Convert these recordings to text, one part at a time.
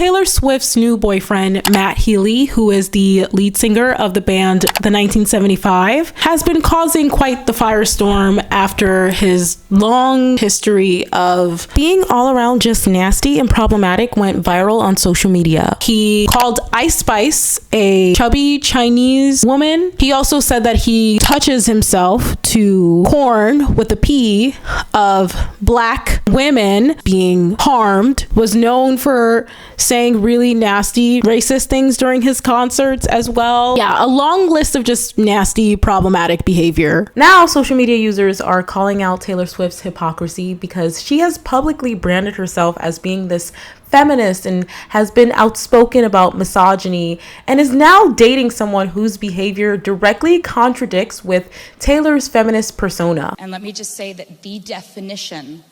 Taylor Swift's new boyfriend, Matt Healy, who is the lead singer of the band The 1975, has been causing quite the firestorm after his long history of being all around just nasty and problematic went viral on social media. He called Ice Spice a chubby Chinese woman. He also said that he touches himself to corn with a P of black women being harmed, was known for saying really nasty racist things during his concerts as well. Yeah, a long list of just nasty problematic behavior. Now social media users are calling out Taylor Swift's hypocrisy because she has publicly branded herself as being this feminist and has been outspoken about misogyny and is now dating someone whose behavior directly contradicts with Taylor's feminist persona. And let me just say that the definition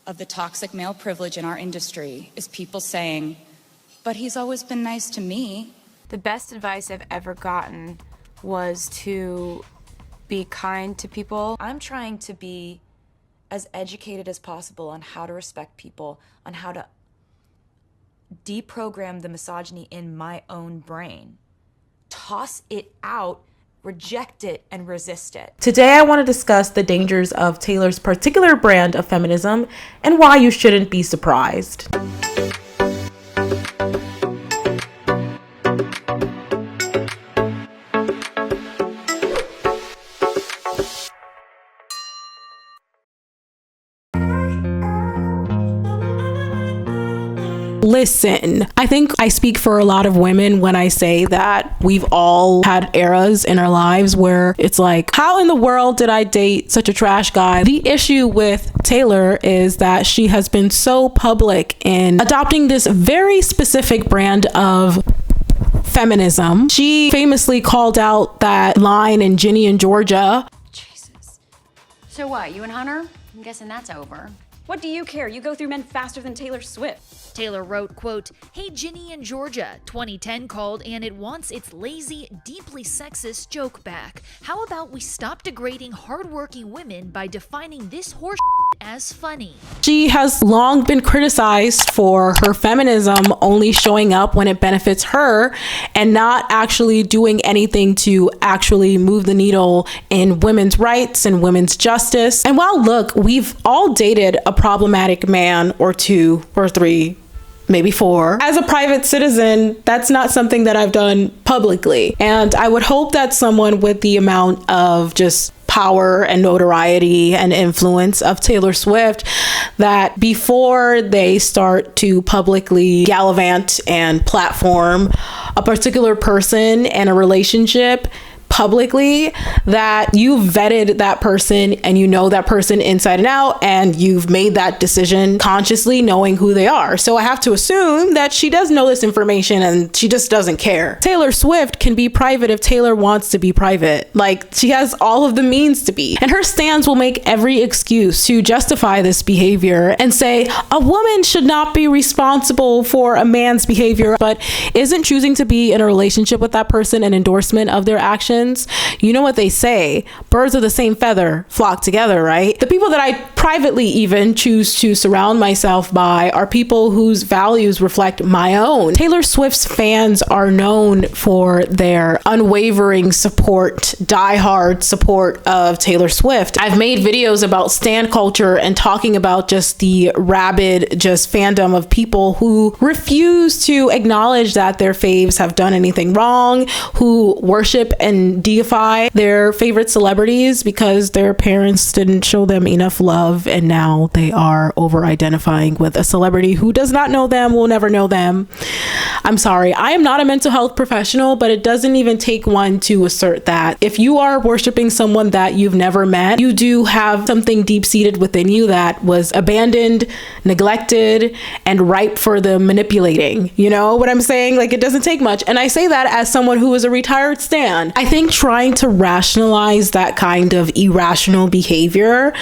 of the toxic male privilege in our industry is people saying, but he's always been nice to me. The best advice I've ever gotten was to be kind to people. I'm trying to be as educated as possible on how to respect people, on how to deprogram the misogyny in my own brain. Toss it out, reject it, and resist it. Today, I want to discuss the dangers of Taylor's particular brand of feminism and why you shouldn't be surprised. Listen, I think I speak for a lot of women when I say that we've all had eras in our lives where it's like, how in the world did I date such a trash guy? The issue with Taylor is that she has been so public in adopting this very specific brand of feminism. She famously called out that line in Ginny and Georgia. Jesus. So what, you and Hunter? I'm guessing that's over. What do you care? You go through men faster than Taylor Swift. Taylor wrote, quote, "Hey Ginny in Georgia, 2010 called and it wants its lazy, deeply sexist joke back. How about we stop degrading hardworking women by defining this horse as funny?" She has long been criticized for her feminism only showing up when it benefits her and not actually doing anything to actually move the needle in women's rights and women's justice. And while look, we've all dated a problematic man or two or three, maybe four. As a private citizen, that's not something that I've done publicly. And I would hope that someone with the amount of just power and notoriety and influence of Taylor Swift, that before they start to publicly gallivant and platform a particular person and a relationship publicly, that you vetted that person and you know that person inside and out and you've made that decision consciously knowing who they are. So I have to assume that she does know this information and she just doesn't care. Taylor Swift can be private if Taylor wants to be private. Like, she has all of the means to be. And her stans will make every excuse to justify this behavior and say a woman should not be responsible for a man's behavior, but isn't choosing to be in a relationship with that person an endorsement of their actions? You know what they say, birds of the same feather flock together, right? The people that I privately even choose to surround myself by are people whose values reflect my own. Taylor Swift's fans are known for their unwavering support, diehard support of Taylor Swift. I've made videos about stan culture and talking about just the rabid just fandom of people who refuse to acknowledge that their faves have done anything wrong, who worship and deify their favorite celebrities because their parents didn't show them enough love and now they are over identifying with a celebrity who does not know them, will never know them. I'm sorry, I am not a mental health professional, but it doesn't even take one to assert that if you are worshiping someone that you've never met, you do have something deep-seated within you that was abandoned, neglected, and ripe for the manipulating. You know what I'm saying? Like, it doesn't take much. And I say that as someone who is a retired stan. I think trying to rationalize that kind of irrational behavior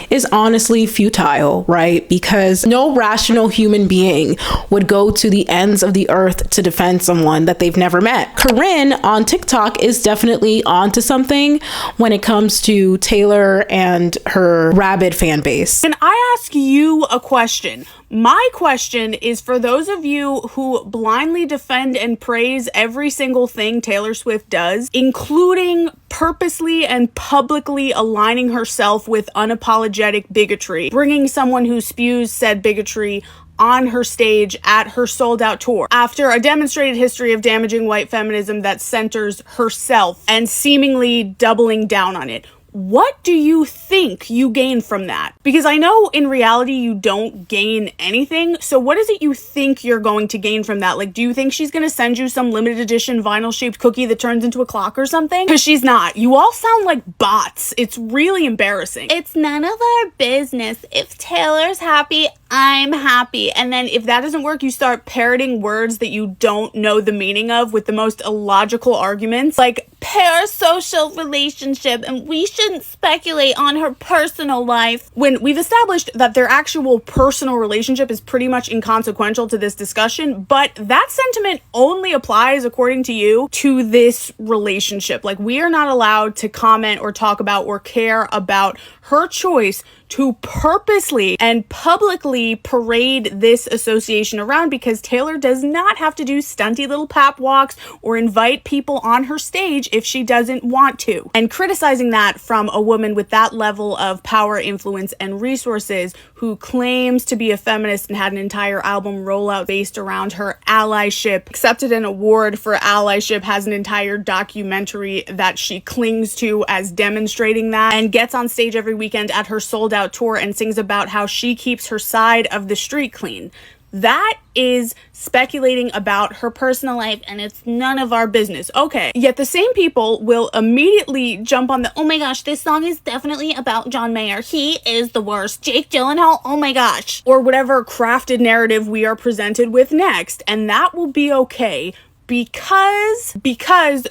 is honestly futile, right? Because no rational human being would go to the ends of the earth month to defend someone that they've never met. Corinne on TikTok is definitely onto something when it comes to Taylor and her rabid fan base. Can I ask you a question? My question is for those of you who blindly defend and praise every single thing Taylor Swift does, including purposely and publicly aligning herself with unapologetic bigotry, bringing someone who spews said bigotry on her stage at her sold-out tour after a demonstrated history of damaging white feminism that centers herself and seemingly doubling down on it. What do you think you gain from that? Because I know in reality you don't gain anything. So what is it you think you're going to gain from that? Like, do you think she's going to send you some limited edition vinyl shaped cookie that turns into a clock or something? Because she's not. You all sound like bots. It's really embarrassing. It's none of our business. If Taylor's happy, I'm happy. And then if that doesn't work, you start parroting words that you don't know the meaning of with the most illogical arguments, like parasocial relationship, and we shouldn't speculate on her personal life, when we've established that their actual personal relationship is pretty much inconsequential to this discussion. But that sentiment only applies, according to you, to this relationship. Like, we are not allowed to comment or talk about or care about her choice to purposely and publicly parade this association around, because Taylor does not have to do stunty little pap walks or invite people on her stage if she doesn't want to. And criticizing that from a woman with that level of power, influence, and resources, who claims to be a feminist and had an entire album rollout based around her allyship, accepted an award for allyship, has an entire documentary that she clings to as demonstrating that, and gets on stage every weekend at her sold-out tour and sings about how she keeps her side of the street clean. That is speculating about her personal life, and it's none of our business. Okay, yet the same people will immediately jump on the, oh my gosh, this song is definitely about John Mayer. He is the worst. Jake Gyllenhaal, oh my gosh. Or whatever crafted narrative we are presented with next, and that will be okay. Because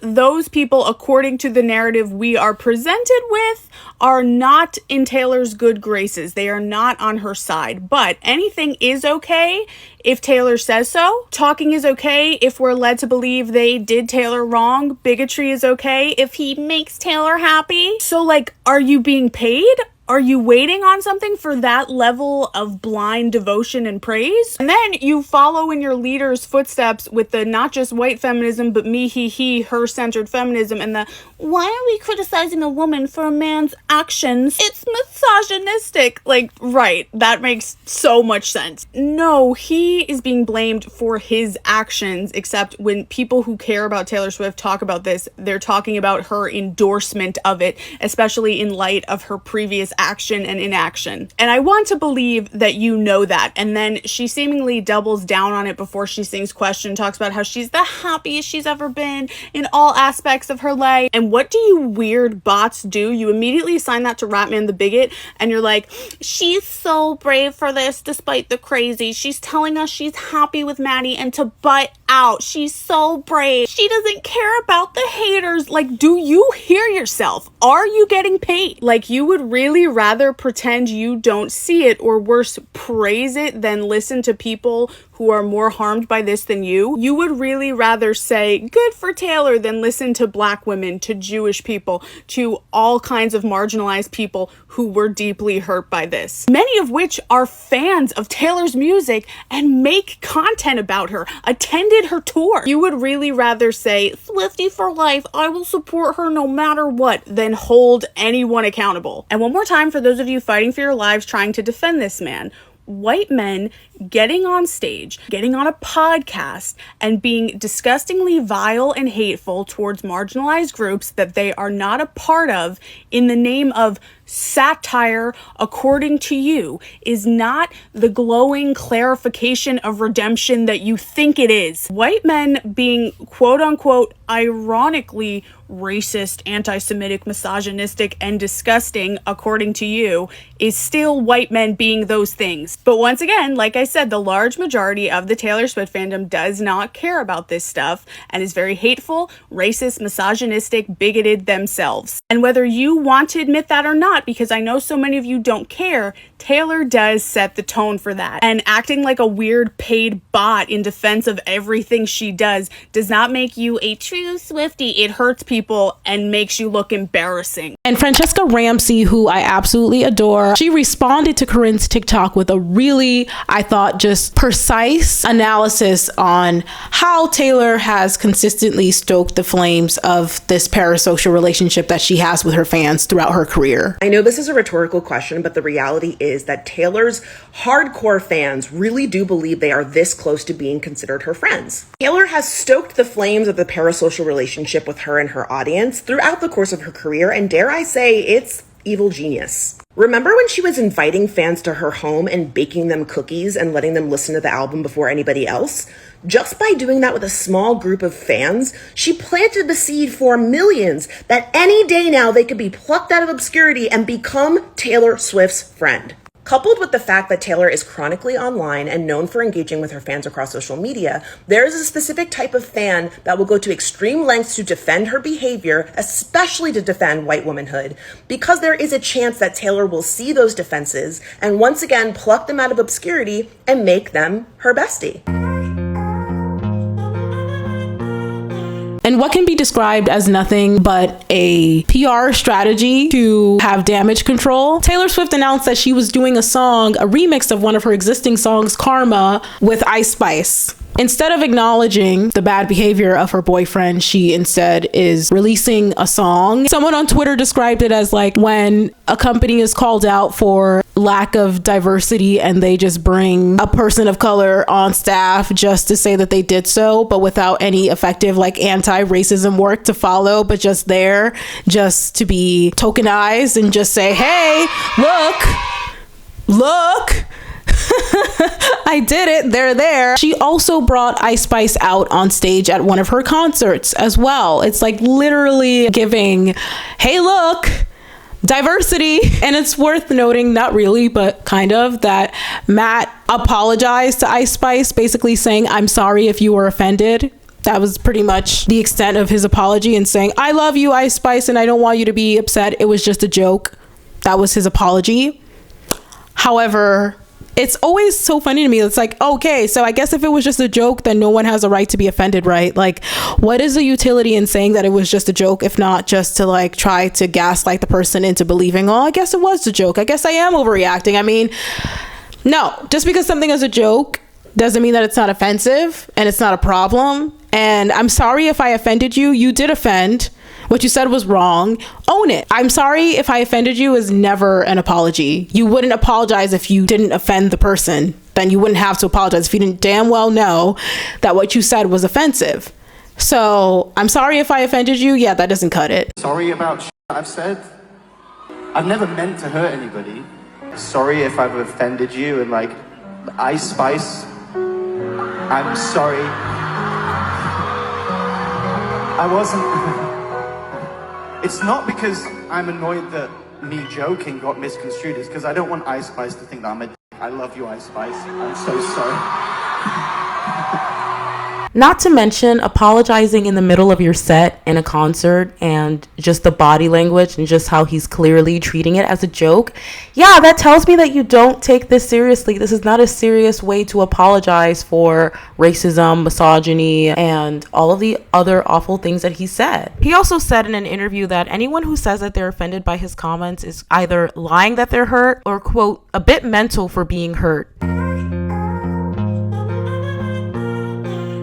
those people, according to the narrative we are presented with, are not in Taylor's good graces. They are not on her side. But anything is okay if Taylor says so. Talking is okay if we're led to believe they did Taylor wrong. Bigotry is okay if he makes Taylor happy. So, like, are you being paid? Are you waiting on something for that level of blind devotion and praise? And then you follow in your leader's footsteps with the not just white feminism, but me, he, her-centered feminism, and the, why are we criticizing a woman for a man's actions? It's misogynistic. Like, right, that makes so much sense. No, he is being blamed for his actions, except when people who care about Taylor Swift talk about this, they're talking about her endorsement of it, especially in light of her previous action and inaction. And I want to believe that you know that. And then she seemingly doubles down on it before she sings Question, talks about how she's the happiest she's ever been in all aspects of her life. And what do you weird bots do? You immediately assign that to Ratman the Bigot, and you're like, she's so brave for this despite the crazy. She's telling us she's happy with Matty and to butt out. She's so brave. She doesn't care about the haters. Like, do you hear yourself? Are you getting paid? Like, you would really rather pretend you don't see it, or worse, praise it, than listen to people who are more harmed by this than you. You would really rather say, good for Taylor, than listen to Black women, to Jewish people, to all kinds of marginalized people who were deeply hurt by this. Many of which are fans of Taylor's music and make content about her, attended her tour. You would really rather say, Swiftie for life, I will support her no matter what, than hold anyone accountable. And one more time for those of you fighting for your lives trying to defend this man, white men getting on stage, getting on a podcast, and being disgustingly vile and hateful towards marginalized groups that they are not a part of in the name of satire, according to you, is not the glowing clarification of redemption that you think it is. White men being quote-unquote ironically racist, anti-Semitic, misogynistic, and disgusting, according to you, is still white men being those things. But once again, like I said, the large majority of the Taylor Swift fandom does not care about this stuff and is very hateful, racist, misogynistic, bigoted themselves. And whether you want to admit that or not, not, because I know so many of you don't care, Taylor does set the tone for that. And acting like a weird paid bot in defense of everything she does not make you a true Swiftie. It hurts people and makes you look embarrassing. And Francesca Ramsey, who I absolutely adore, she responded to Corinne's TikTok with a really, I thought, just precise analysis on how Taylor has consistently stoked the flames of this parasocial relationship that she has with her fans throughout her career. I know this is a rhetorical question, but the reality is that Taylor's hardcore fans really do believe they are this close to being considered her friends. Taylor has stoked the flames of the parasocial relationship with her and her audience throughout the course of her career, and dare I say, it's evil genius. Remember when she was inviting fans to her home and baking them cookies and letting them listen to the album before anybody else? Just by doing that with a small group of fans, she planted the seed for millions that any day now they could be plucked out of obscurity and become Taylor Swift's friend. Coupled with the fact that Taylor is chronically online and known for engaging with her fans across social media, there is a specific type of fan that will go to extreme lengths to defend her behavior, especially to defend white womanhood, because there is a chance that Taylor will see those defenses and once again pluck them out of obscurity and make them her bestie. And what can be described as nothing but a PR strategy to have damage control, Taylor Swift announced that she was doing a remix of one of her existing songs, Karma, with Ice Spice. Instead of acknowledging the bad behavior of her boyfriend, she instead is releasing a song. Someone on Twitter described it as like when a company is called out for lack of diversity and they just bring a person of color on staff just to say that they did so, but without any effective like anti-racism work to follow, but just there just to be tokenized and just say, hey, look, I did it. They're there. She also brought Ice Spice out on stage at one of her concerts as well. It's like literally giving, hey, look, diversity. And it's worth noting, not really, but kind of, that Matt apologized to Ice Spice, basically saying, I'm sorry if you were offended. That was pretty much the extent of his apology, and saying, I love you, Ice Spice, and I don't want you to be upset. It was just a joke. That was his apology. However, it's always so funny to me. It's like, okay, so I guess if it was just a joke, then no one has a right to be offended, right? Like, what is the utility in saying that it was just a joke, if not just to like try to gaslight the person into believing, oh, I guess it was a joke. I guess I am overreacting. I mean, no, just because something is a joke doesn't mean that it's not offensive and it's not a problem. And I'm sorry if I offended you. You did offend. What you said was wrong. Own it. I'm sorry if I offended you is never an apology. You wouldn't apologize if you didn't offend the person. Then you wouldn't have to apologize if you didn't damn well know that what you said was offensive. So I'm sorry if I offended you. Yeah, that doesn't cut it. Sorry about I've said. I've never meant to hurt anybody. Sorry if I've offended you and like Ice Spice. I'm sorry. I wasn't. It's not because I'm annoyed that me joking got misconstrued. It's because I don't want Ice Spice to think that I'm a I love you, Ice Spice. I'm so sorry. Not to mention apologizing in the middle of your set in a concert and just the body language and just how he's clearly treating it as a joke. Yeah, that tells me that you don't take this seriously. This is not a serious way to apologize for racism, misogyny, and all of the other awful things that he said. He also said in an interview that anyone who says that they're offended by his comments is either lying that they're hurt or, quote, a bit mental for being hurt.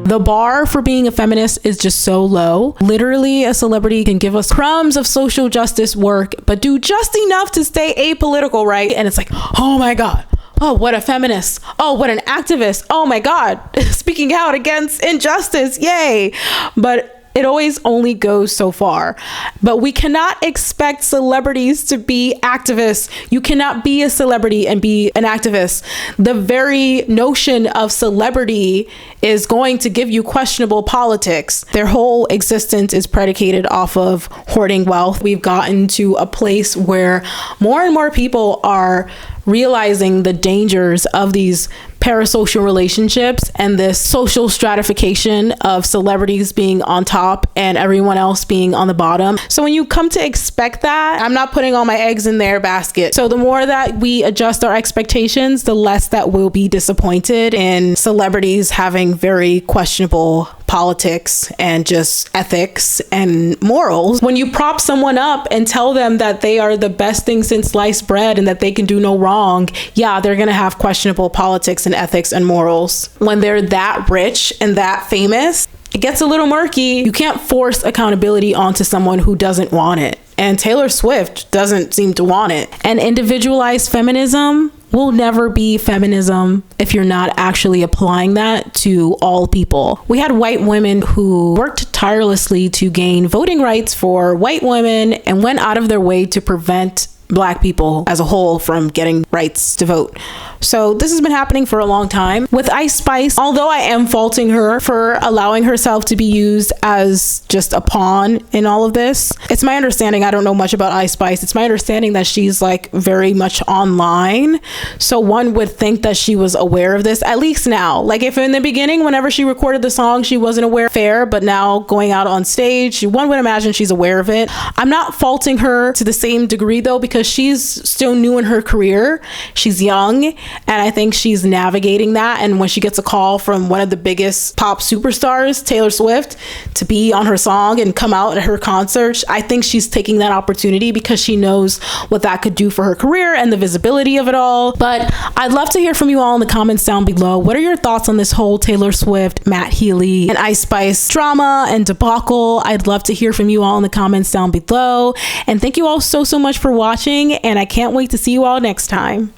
The bar for being a feminist is just so low. Literally, a celebrity can give us crumbs of social justice work, but do just enough to stay apolitical, right? And it's like, oh my God. Oh, what a feminist. Oh, what an activist. Oh my God. Speaking out against injustice. Yay. But it always only goes so far. But we cannot expect celebrities to be activists. You cannot be a celebrity and be an activist. The very notion of celebrity is going to give you questionable politics. Their whole existence is predicated off of hoarding wealth. We've gotten to a place where more and more people are realizing the dangers of these parasocial relationships and this social stratification of celebrities being on top and everyone else being on the bottom. So when you come to expect that, I'm not putting all my eggs in their basket. So the more that we adjust our expectations, the less that we'll be disappointed in celebrities having very questionable politics and just ethics and morals. When you prop someone up and tell them that they are the best thing since sliced bread and that they can do no wrong, yeah, they're gonna have questionable politics and ethics and morals. When they're that rich and that famous, it gets a little murky. You can't force accountability onto someone who doesn't want it. And Taylor Swift doesn't seem to want it. And individualized feminism will never be feminism if you're not actually applying that to all people. We had white women who worked tirelessly to gain voting rights for white women and went out of their way to prevent Black people as a whole from getting rights to vote. So this has been happening for a long time. With Ice Spice, although I am faulting her for allowing herself to be used as just a pawn in all of this, it's my understanding, I don't know much about Ice Spice, it's my understanding that she's like very much online. So one would think that she was aware of this, at least now. Like if in the beginning, whenever she recorded the song, she wasn't aware, fair, but now going out on stage, one would imagine she's aware of it. I'm not faulting her to the same degree though, because she's still new in her career. She's young. And I think she's navigating that. And when she gets a call from one of the biggest pop superstars, Taylor Swift, to be on her song and come out at her concert, I think she's taking that opportunity because she knows what that could do for her career and the visibility of it all. But I'd love to hear from you all in the comments down below. What are your thoughts on this whole Taylor Swift, Matt Healy, and Ice Spice drama and debacle? I'd love to hear from you all in the comments down below. And thank you all so much for watching. And I can't wait to see you all next time.